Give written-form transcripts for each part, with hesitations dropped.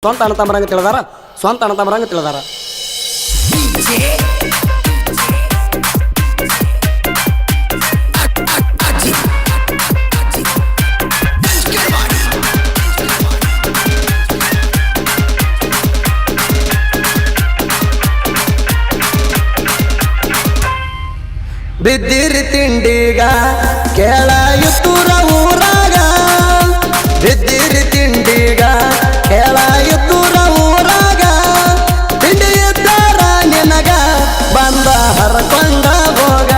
ಸ್ವಂತ ಅಣ್ಣ ತಮ್ಮರಂಗ ತಿಳಿದಾರ, ಸ್ವಂತ ಅಣ್ಣ ತಮ್ಮರಂಗ ತಿಳಿದಾರ. ಬಿದ್ದಿರಿ ತಿಂಡಿಗ ಕೇಳ ಇತ್ತೂರ ಊರಾಗ, ಬಿದ್ದಿರಿ ತಿಂಡಿಗ ಕೇಳ ಇತ್ತೂರ ಊರಾಗ, ತಿಂಡಿ ಇದ್ದಾರ ನಿನಗ ಬಂದ ಹರಕೊಂಡ ಹೋಗ,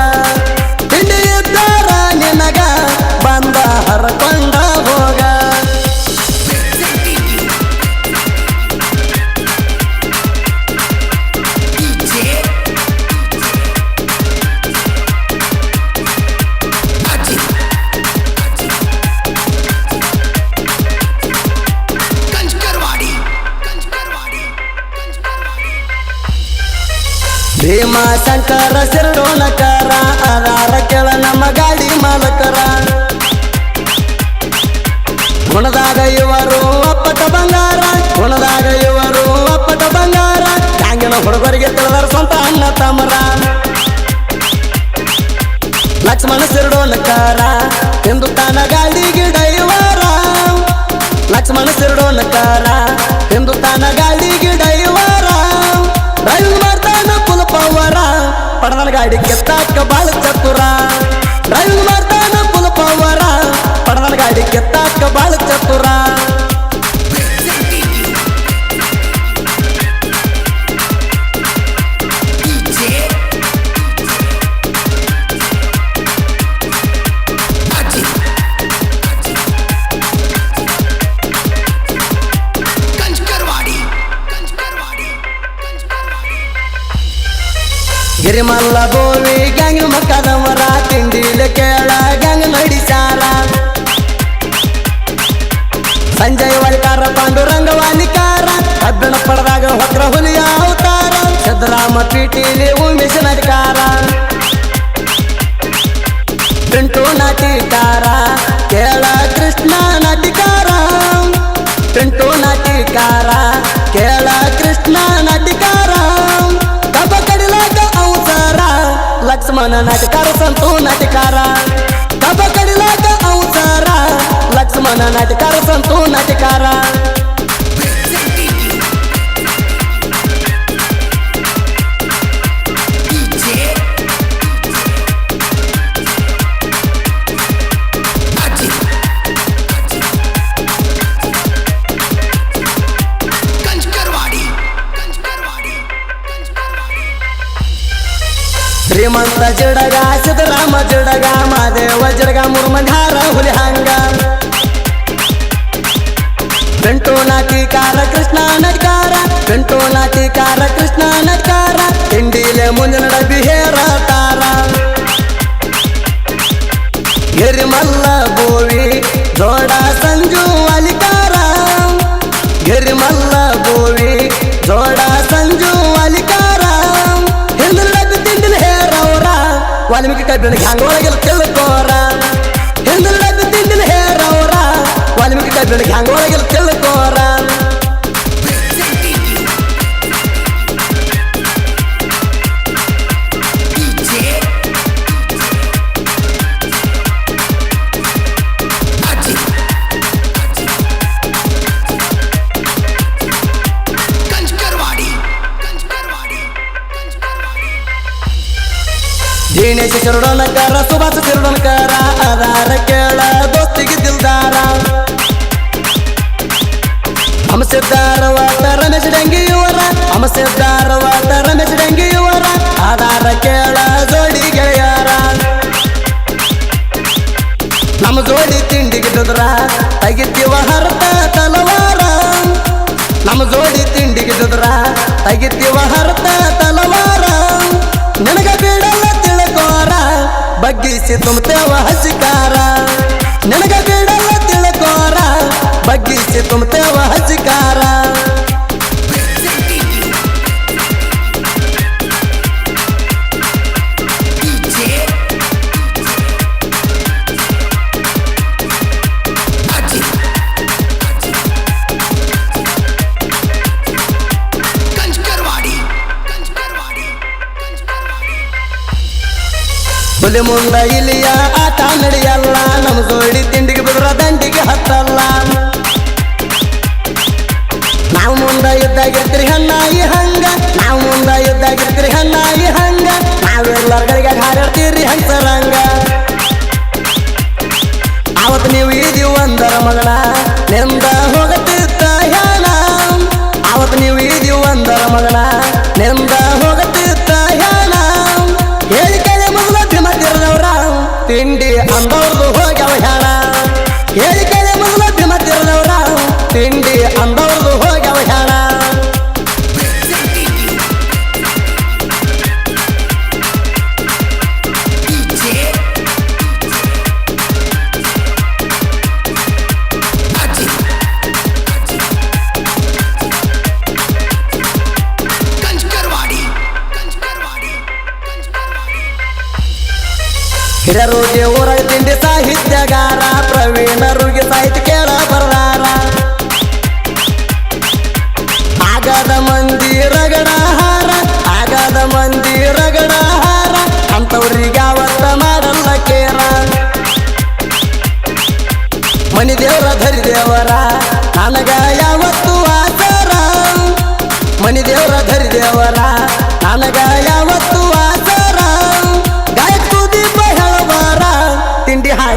ತಿಂಡಿ ಇದ್ದಾರ ನಿನಗ ಬಂದ ಹರಕೊಂಡ ಹೋಗ. ಭೀಮಾ ಶಂಕರ ಸಿರಡೋನಕರ ಅದಾರ ಕೆಳ ನಮ್ಮ ಗಾಡಿ ಮಾಲಕರ, ಗುಣದಾಗ ಇವರು ಅಪ್ಪಟ ಬಂಗಾರ, ಗುಣದಾಗ ಇವರು ಅಪ್ಪಟ ಬಂಗಾರ, ಹ್ಯಾಂಗಿನ ಹುಡುಗರಿಗೆ ತಿಳಿದಾರ ಸ್ವಂತ ಅಣ್ಣ ತಮ್ಮರ. ಲಕ್ಷ್ಮಣ ಸಿರಡೋನಕರ ಹಿಂದುತ್ತಾನ ಗಾಡಿಗೆ ಡೈವರ, ಲಕ್ಷ್ಮಣ ಸಿರಡೋನಕರ ಹಿಂದುತ್ತಾನ ಗಾಡಿಗೆ ಡೈವರ, ಡ್ರೈವಿಂಗ್ ಮಾಡ್ತಾನ ಫುಲ್ ಪವರ, ಪಡದನ ಗಾಡಿ ಕೆತ್ತಾಕ ಬಾಳ ಚತುರ, ಡ್ರೈವಿಂಗ್ ಮಾಡ್ತಾನ ಫುಲ್ ಪವರ, ಪಡದನ ಗಾಡಿ ಕೆತ್ತಾಕ ಬಾಳ ಚತುರ. ಗಿರಿಮಲ್ಲ ಬೋವಿ ಗ್ಯಾಂಗ್ ಮಕ್ಕದವರ, ತಿಂಡಿಲ ಕೇಳ ಗ್ಯಾಂಗ್ ನಡಿಸಾರ, ಸಂಜಯ್ ವಾಲಿಕಾರ ಪಾಂಡುರಂಗ ವಾಲಿಕಾರ, ಕಬ್ಬಿಣ ಪಡೆದಾಗ ಹೊಕ್ರ ಹುಲಿಯ ಅವತಾರ, ಸಿದ್ದರಾಮ ಪೀಟಿಲಿ ಉಮೇಶ ನಟಕಾರ, ಪಿಂಟು ನಾಟಿಕಾರ ಕೇಳ ಕೃಷ್ಣ ನಾಟಿಕಾರ, ಪಿಂಟು ನಾಟಿಕಾರ ಕೇಳ ಕೃಷ್ಣ ನಾಟಿಕಾರ, ಕಬ್ಬ ಕಡಿಲಾಕ ಅವತಾರ ಲಕ್ಷ್ಮಣ ನಾಟಕಾರ, ಸಂತು ನಾಟಕಾರ, ಕಬ್ಬ ಕಡಿಲಾಕ ಅವತಾರ ಲಕ್ಷ್ಮಣ ನಾಟಕಾರ, ಸಂತು ನಾಟಕಾರ. ಶ್ರೀಮಂತ ಜಡಗ ಸಿದ್ದರಾಮ ಜಡಗ ಮಾದೇವ ಜಡಗ ಮುರ್ಮಂಧಾರ ಹುಲಿ ಹಂಗ, ಪಿಂಟು ನಾಟಿಕಾರ ಕೃಷ್ಣ ನಟ್ಕಾರ, ಪಿಂಟು ನಾಟಿಕಾರ ಕೃಷ್ಣ ನಟ್ಕಾರ, ತಿಂಡಿಲೆ ಮುಂದಿನ ಡಬ್ಬಿ ಹೇರತಾರ. ಗಿರಿಮಲ್ಲ ಬೋವಿ ಜೋಡ ಸಂಜು ವಾಲಿಕಾರ, ಗಿರಿಮಲ್ಲ ಬೋವಿ ಜೋಡ ಸಂಜು ವಾಲಿಕಾರ, ಹಿಂದಿನ ಡಬ್ಬಿ ತಿಂಡಿನ ಹೇರವರ, ವಾಲ್ಮೀಕಿ ಕಬ್ಬಿನ ಗ್ಯಾಂಗ್ ಒಳಗೆಲ್ಲ ತಿಳ್ಕೋರ, ಹಿಂದಿನ ಡಬ್ಬಿ ತಿಂಡಿನ ಹೇರವರ, ವಾಲ್ಮೀಕಿ ಕಬ್ಬಿನ ಗ್ಯಾಂಗ್ ಒಳಗೆಲ್ಲ ತಿಳ್ಕೋರ. ದಿನೇಶ ಸಿರಡೋನಕರ ಸುಭಾಷ ಸಿರಡೋನಕರ ಅದಾರ ಕೇಳ ದೋಸ್ತಿಗೆ ದಿಲ್ದಾರ, ಹಮಸಿದ್ದಾರವಾದ ರಮೇಶ್ ಡೆಂಗಿಯವರ, ಹಮಸಿದ್ದಾರವಾದ ರಮೇಶ್ ಡೆಂಗಿಯವರ, ಆಧಾರ ಕೇಳ ಜೋಡಿ ಗೆಳೆಯರ, ನಮ್ಮ ಜೋಡಿ ತಿಂಡಿಗೆ ದುದ್ರ ತೆಗಿತೀವ ಹರ್ತ ತಲವಾರ, ನಮ್ಮ ಜೋಡಿ ತಿಂಡಿಗೆ ದುದ್ರ ತೆಗಿತೀವ ಹರ್ತ ತಲವಾರ, ನನಗ ಬಿಡಲ್ಲ ತಿಳ್ಕೋರ ಬಗ್ಗಿಸಿ ತುಂಬತೇವ ಹಸಿಕಾರ, ನನಗ ಬಿಡಲ್ಲ ತಿಳ್ಕೋರ ಬಗ್ಗಿಸಿ ತುಂಬತೇವ ಹಸಿಕಾರ. ಹುಲಿ ಮುಂದ ಇಲಿಯ ಆಟ ನಡೆಯಲ್ಲ ನಮ್ಮ ಜೋಡಿ ತಿಂಡಿಗೆ ಬಿದ್ರ ದಂಡಿಗೆ ಹತ್ತಲ್ಲ ನಾವು ಮುಂದ ಇದ್ದಾಗಿರ್ತೀರಿ ಹಣ್ಣಾಗಿ ಹಂಗ ನಾವು ಮುಂದ ಇದ್ದಾಗಿರ್ತೀರಿ ಹಣ್ಣಾಗಿ ಹಂಗ ನಾವೆಲ್ಲರಿಗೆ ಹಾರಾಡ್ತೀರಿ ಹಂಸರಂಗ ಅವತ್ತು ನೀವು ಇದೀವ ಅಂದರ ಮಗನ ನೆಂದ ಹೋಗತ್ತಿತ್ತ ಹ್ಯಾನ ಅವತ್ತು ನೀವು ಇದೀವ ಅಂದರ ಮಗನ ನೆಂದ ಹೋಗತ್ತಿತ್ತ ಹ್ಯಾನ ಹೇಳಿಕೆಗೆ ಮೊದಲ ಭೀಮತಿರದವ್ರ ತಿಂಡಿ ಅಂದವ್ರದು ಹೋಗ್ಯವ ಹ್ಯಾನ ಹೇಳಿಕೆಗೆ ಮೊದಲ ಭೀಮತಿರದವ್ರ ತಿಂಡಿ ಅಂದವ್ರದು ಹೋಗ್ಯವ ಹ್ಯಾನ ಹಿರರೋಗಿ ಊರಾಗ ತಿಂಡಿ ಸಾಹಿ